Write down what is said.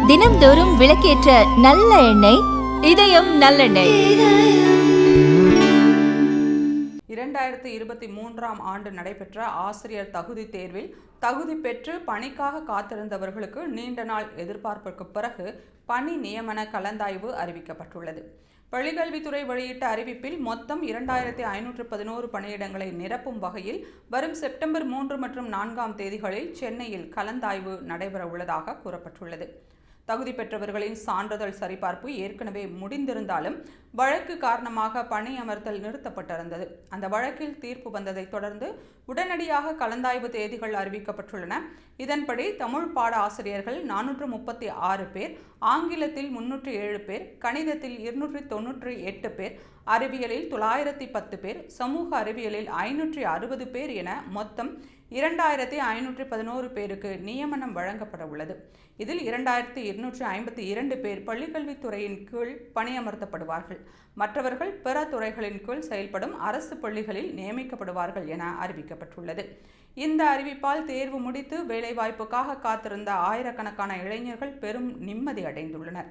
தினம்தோறும் விளக்கேற்ற நல்ல எண்ணெய் இதயம் நல்லெண்ணெய். 2023ஆம் ஆண்டு நடைபெற்ற ஆசிரியர் தகுதி தேர்வில் தகுதி பெற்று பணிக்காக காத்திருந்தவர்களுக்கு நீண்ட நாள் எதிர்பார்ப்புக்கு பிறகு பணி நியமன கலந்தாய்வு அறிவிக்கப்பட்டுள்ளது. பள்ளிக்கல்வித்துறை வெளியிட்ட அறிவிப்பில் மொத்தம் 2511 பணியிடங்களை நிரப்பும் வகையில் வரும் செப்டம்பர் 3 மற்றும் 4ஆம் தேதிகளில் சென்னையில் கலந்தாய்வு நடைபெற உள்ளதாக கூறப்பட்டுள்ளது. தகுதி பெற்றவர்களின் சான்றிதழ் சரிபார்ப்பு ஏற்கனவே முடிந்திருந்தாலும் வழக்கு காரணமாக பணி அமர்த்தல் நிறுத்தப்பட்டிருந்தது. அந்த வழக்கில் தீர்ப்பு வந்ததை தொடர்ந்து உடனடியாக கலந்தாய்வு தேதிகள் அறிவிக்கப்பட்டுள்ளன. இதன்படி தமிழ் பாட ஆசிரியர்கள் 436 பேர், ஆங்கிலத்தில் 307 பேர், கணிதத்தில் 298 பேர், அறிவியலில் 910 பேர், சமூக அறிவியலில் 560 பேர் என மொத்தம் 2511 பேருக்கு நியமனம் வழங்கப்பட உள்ளது. இதில் 2252 பேர் பள்ளிக்கல்வித்துறையின் கீழ் பணியமர்த்தப்படுவார்கள். மற்றவர்கள் பிற துறைகளின் கீழ் செயல்படும் அரசு பள்ளிகளில் நியமிக்கப்படுவார்கள் என அறிவிக்கப்பட்டுள்ளது. இந்த அறிவிப்பால் தேர்வு முடித்து வேலைவாய்ப்புக்காக காத்திருந்த ஆயிரக்கணக்கான இளைஞர்கள் பெரும் நிம்மதி அடைந்துள்ளனர்.